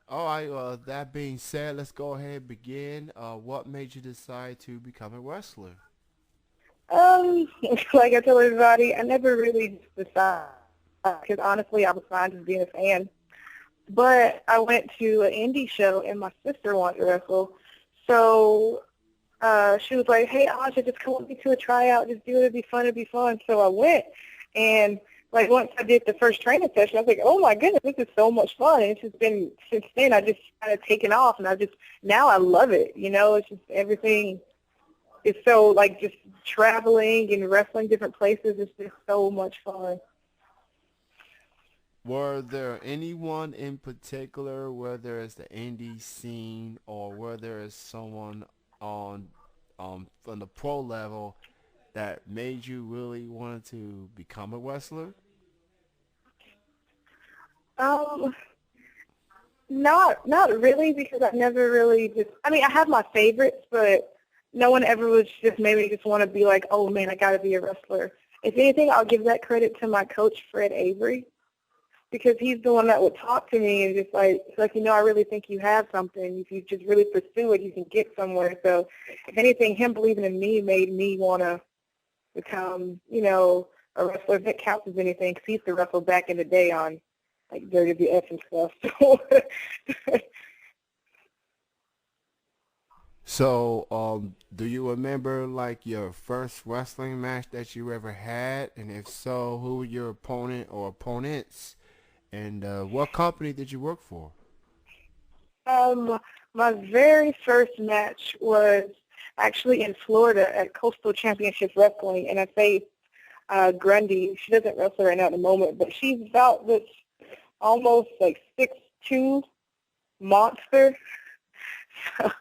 All right. That being said, let's go ahead and begin. What made you decide to become a wrestler? Um, like I tell everybody, I never really decided because honestly, I was fine just being a fan. But I went to an indie show and my sister wanted to wrestle, so she was like, "Hey, Asha, just come with me to a tryout. Just do it. It'd be fun. It'd be fun." So I went, and like once I did the first training session, I was like, "Oh my goodness, this is so much fun!" And it's just been since then. I just kind of taken off, and I just now I love it. It's just everything is so like just traveling and wrestling different places. It's just so much fun. Were there anyone in particular, whether it's the indie scene or whether it's someone on from the pro level that made you really wanted to become a wrestler? Um, not really because I never really just. I mean, I have my favorites, but no one ever was just made me just want to be like, oh man, I got to be a wrestler. If anything, I'll give that credit to my coach, Fred Avery, because he's the one that would talk to me and just like, it's like, I really think you have something. If you just really pursue it, you can get somewhere. So if anything, him believing in me made me want to become, a wrestler if it counts as anything, because he used to wrestle back in the day on like WWF and stuff. So So, do you remember like your first wrestling match that you ever had, and if so, who were your opponent or opponents, and what company did you work for? um, my very first match was actually in Florida at Coastal Championship Wrestling, and I faced Grundy. She doesn't wrestle right now at the moment, but she's about this almost like 6'2" monster. So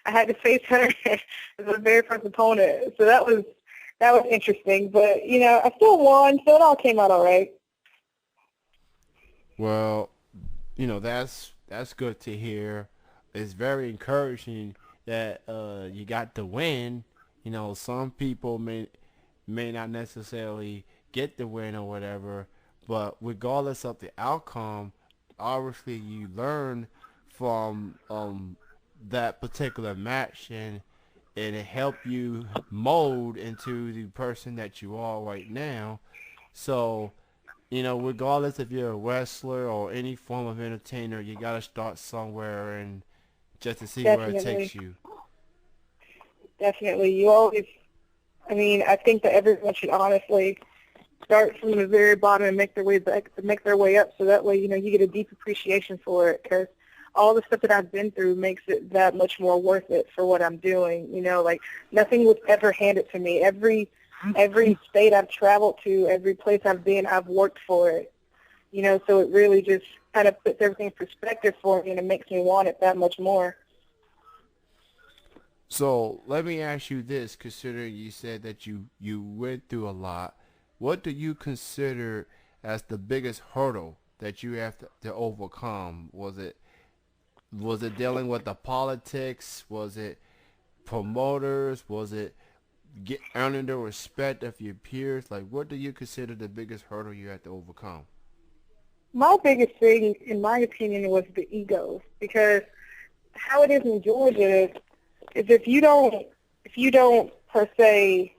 I had to face her as my very first opponent. So that was interesting. But I still won, so it all came out all right. Well, that's good to hear. It's very encouraging that you got the win. Some people may not necessarily get the win or whatever, but regardless of the outcome, obviously you learn from that particular match, and it helped you mold into the person that you are right now. So regardless if you're a wrestler or any form of entertainer, you gotta start somewhere and just to see where it takes Definitely, you. definitely. You always. I mean, I think that everyone should honestly start from the very bottom and make their way back, make their way up, so that way you get a deep appreciation for it. Because all the stuff that I've been through makes it that much more worth it for what I'm doing. Like nothing was ever handed to me. Every state I've traveled to, every place I've been, I've worked for it. So it really just kind of puts everything in perspective for me, and it makes me want it that much more. So let me ask you this: considering you said that you went through a lot, what do you consider as the biggest hurdle that you have to overcome? Was it dealing with the politics? Was it promoters? Was it earning the respect of your peers? Like, what do you consider the biggest hurdle you had to overcome? My biggest thing, in my opinion, was the egos, because how it is in Georgia is if you don't per se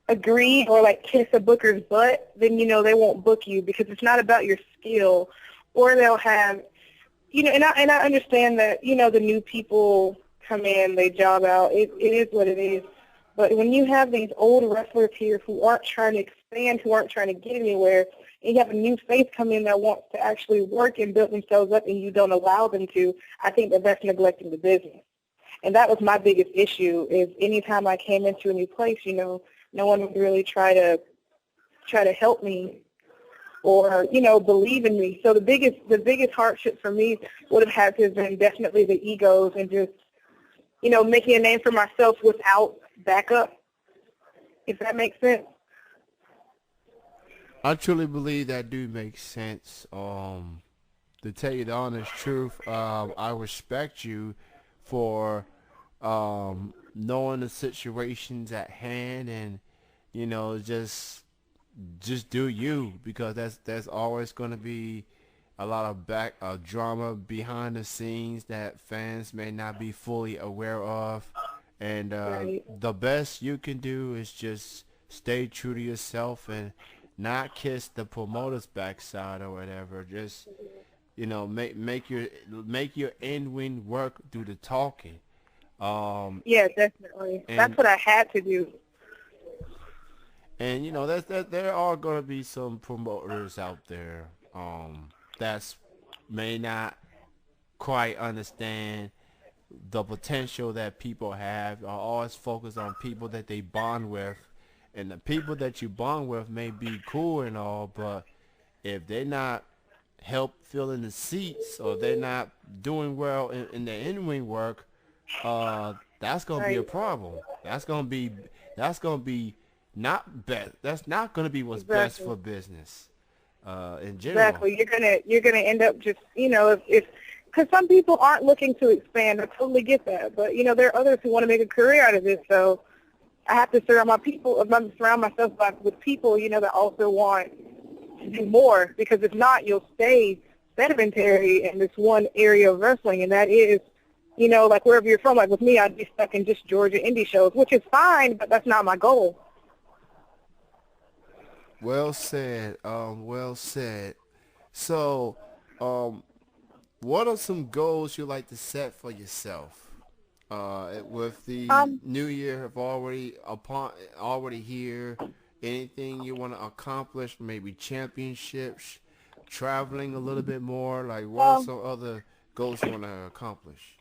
agree or like kiss a booker's butt, then they won't book you because it's not about your skill, or they'll have and I understand that the new people come in, they job out. It is what it is. But when you have these old wrestlers here who aren't trying to expand, who aren't trying to get anywhere, and you have a new face come in that wants to actually work and build themselves up, and you don't allow them to, I think that that's neglecting the business. And that was my biggest issue. Is anytime I came into a new place, no one would really try to help me or believe in me. So the biggest hardship for me would have had to have been definitely the egos and just making a name for myself without backup, if that makes sense. I truly believe that do make sense. To tell you the honest truth, I respect you for knowing the situations at hand, and just do you, because that's always going to be a lot of back drama behind the scenes that fans may not be fully aware of. And Right. the best you can do is just stay true to yourself and not kiss the promoter's backside or whatever. Just make your in win work through the talking. Um, Yeah, definitely. That's and what I had to do. that there are gonna be some promoters out there that's may not quite understand the potential that people have. Are always focused on people that they bond with, and the people that you bond with may be cool and all, but if they're not help filling the seats or they're not doing well in the in-ring work, that's gonna be a Right. problem. That's gonna be not best. That's not gonna be what's best Exactly. for business, in general. Exactly. You're gonna end up just if because some people aren't looking to expand. I totally get that, but there are others who want to make a career out of this. So I have to surround myself with people that also want to do more. Because if not, you'll stay sedimentary in this one area of wrestling, and that is like wherever you're from. Like with me, I'd be stuck in just Georgia indie shows, which is fine, but that's not my goal. Well said. Well said. So, um, what are some goals you like to set for yourself? With the Um, new year have already here, anything you want to accomplish? Maybe championships, traveling a little bit more. Like, what are well, some other goals you want to accomplish?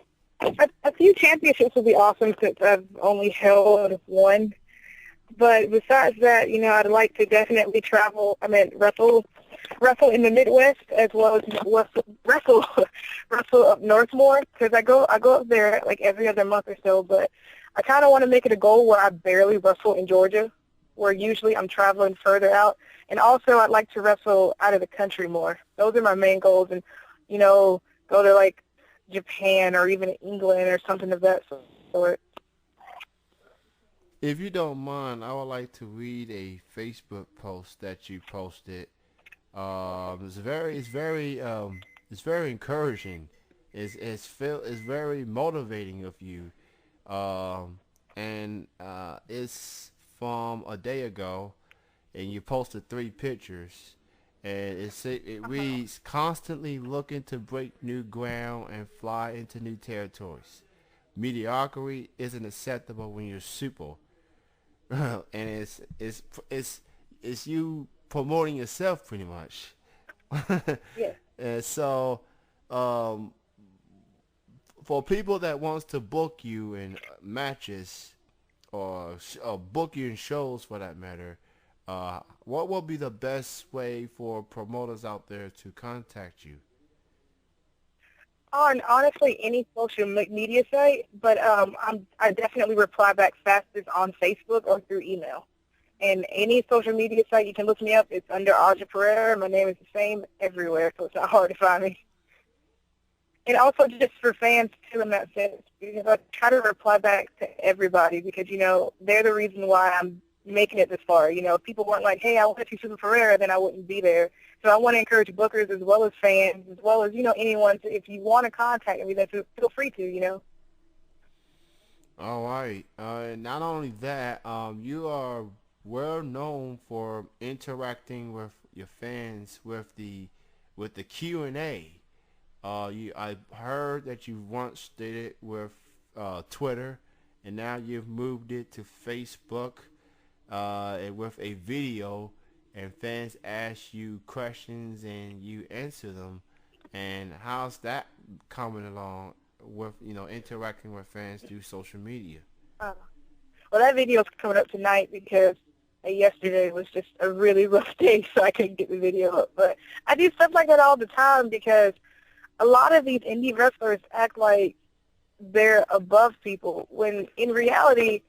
a few championships would be awesome since I've only held one. But besides that, I'd like to definitely travel. I mean, wrestle in the Midwest as well as wrestle wrestle up north more because I go up there like every other month or so. But I kind of want to make it a goal where I barely wrestle in Georgia, where usually I'm traveling further out. And also, I'd like to wrestle out of the country more. Those are my main goals, and go to like Japan or even England or something of that sort. If you don't mind, I would like to read a Facebook post that you posted. It's very encouraging. It's very motivating of you. And it's from a day ago, and you posted 3 pictures, and it Uh-huh. reads constantly looking to break new ground and fly into new territories. Mediocrity isn't acceptable when you're super, and it's you promoting yourself pretty much. Yes. And so, um, for people that wants to book you in matches or book you in shows for that matter, what will be the best way for promoters out there to contact you? On honestly any social media site, but I definitely reply back fastest on Facebook or through email. And any social media site you can look me up. It's under Aja Perera. My name is the same everywhere, so it's not hard to find me. And also just for fans too in that sense, because I try to reply back to everybody because they're the reason why I'm making it this far. If people weren't like, hey, I want to see Super Ferreira, then I wouldn't be there. So I want to encourage bookers as well as fans, as well as anyone. If you want to contact me, then feel free to. All right. Not only that, you are well known for interacting with your fans with the Q&A. I heard that you once did it with Twitter, and now you've moved it to Facebook, and with a video, and fans ask you questions and you answer them. And how's that coming along with interacting with fans through social media? Uh, well, that video's coming up tonight because yesterday was just a really rough day, so I couldn't get the video up. But I do stuff like that all the time because a lot of these indie wrestlers act like they're above people when in reality,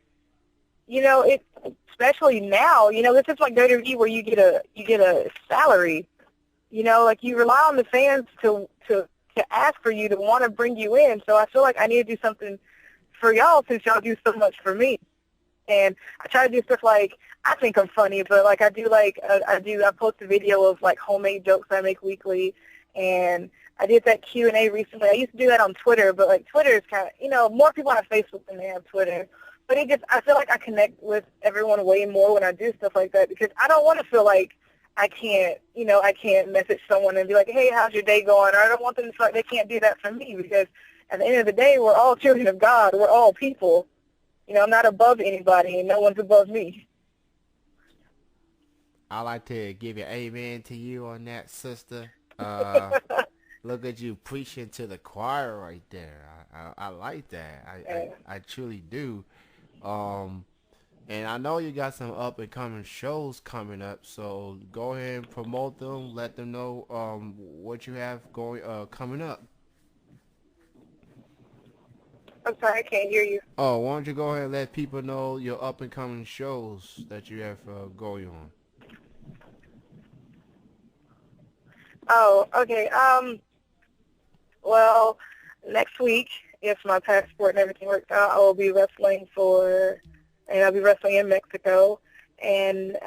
it especially now, this is like WWE where you get a salary. Like you rely on the fans to ask for you to want to bring you in. So I feel like I need to do something for y'all since y'all do so much for me. And I try to do stuff like I think I'm funny, but like I post a video of like homemade jokes I make weekly, And I did that Q&A recently. I used to do that on Twitter, but like Twitter is kind of, more people have Facebook than they have Twitter. But I feel like I connect with everyone way more when I do stuff like that, because I don't want to feel like I can't message someone and be like, hey, how's your day going? Or I don't want them to feel like they can't do that for me, because at the end of the day, we're all children of God. We're all people. I'm not above anybody, and no one's above me. I like to give an amen to you on that, sister. Look at you preaching to the choir right there. I like that. I truly do. Um, and I know you got some up and coming shows coming up, so go ahead and promote them. Let them know what you have going coming up. I'm sorry, I can't hear you. Oh, why don't you go ahead and let people know your up and coming shows that you have going on? Oh, okay. Well, next week, if my passport and everything works out, I'll be wrestling in Mexico, and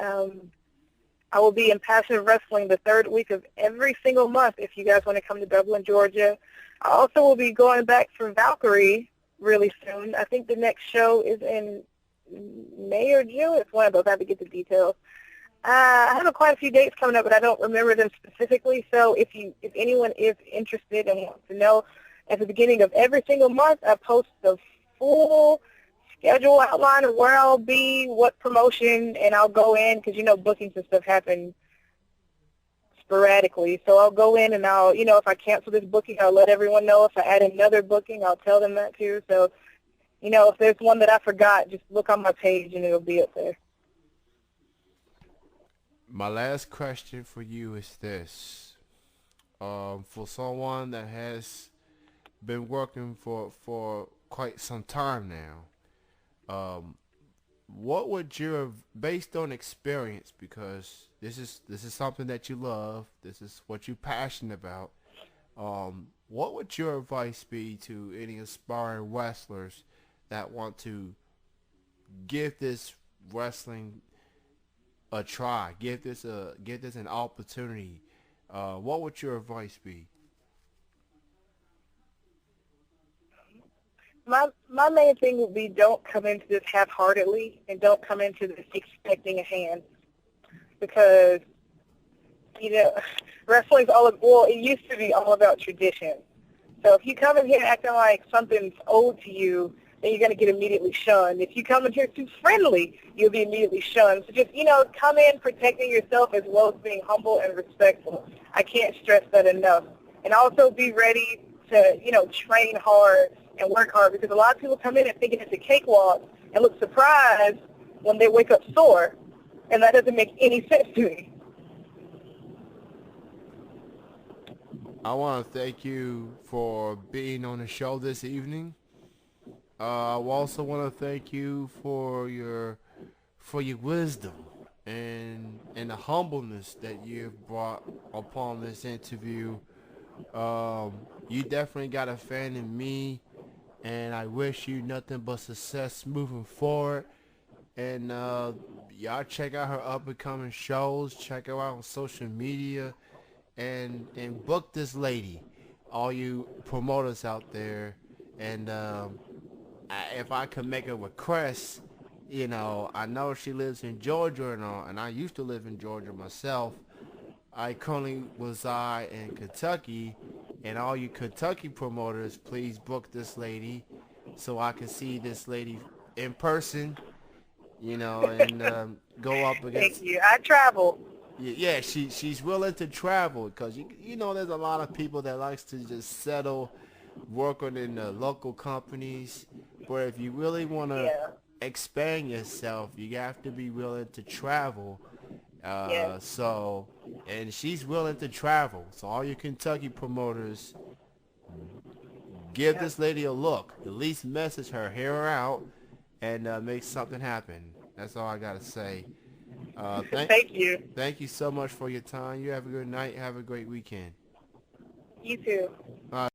I will be in Passion Wrestling the third week of every single month if you guys want to come to Dublin, Georgia. I also will be going back for Valkyrie really soon. I think the next show is in May or June. It's one of those. I have to get the details. I have quite a few dates coming up, but I don't remember them specifically. So if anyone is interested and wants to know, at the beginning of every single month, I post the full schedule outline of where I'll be, what promotion, and I'll go in, because bookings and stuff happen sporadically. So I'll go in and I'll, if I cancel this booking, I'll let everyone know. If I add another booking, I'll tell them that too. So, if there's one that I forgot, just look on my page and it'll be up there. My last question for you is this. For someone that has been working for quite some time now, what would you, based on experience, because this is something that you love, this is what you're passionate about, what would your advice be to any aspiring wrestlers that want to give this wrestling a try, give this an opportunity? What would your advice be? My main thing would be, don't come into this half-heartedly, and don't come into this expecting a hand, because wrestling's it used to be all about tradition. So if you come in here acting like something's owed to you, then you're going to get immediately shunned. If you come in here too friendly, you'll be immediately shunned. So just, come in protecting yourself as well as being humble and respectful. I can't stress that enough. And also be ready to, train hard and work hard, because a lot of people come in and thinking it's a cakewalk and look surprised when they wake up sore, and that doesn't make any sense to me. I want to thank you for being on the show this evening. I also want to thank you for your wisdom and the humbleness that you've brought upon this interview. You definitely got a fan in me, and I wish you nothing but success moving forward. And y'all check out her up and coming shows. Check her out on social media, and book this lady, all you promoters out there. And if I could make a request, I know she lives in Georgia and all, and I used to live in Georgia myself. I currently reside in Kentucky, and all you Kentucky promoters, please book this lady so I can see this lady in person, and go up against. Thank you. I travel. Yeah, she's willing to travel, because there's a lot of people that likes to just settle working in the local companies, but if you really want to Yeah. expand yourself, you have to be willing to travel. Yeah. And she's willing to travel. So all you Kentucky promoters, give Yeah. this lady a look. At least message her, hear her out, and make something happen. That's all I gotta say. Thank you. Thank you so much for your time. You have a good night. Have a great weekend. You too. All right.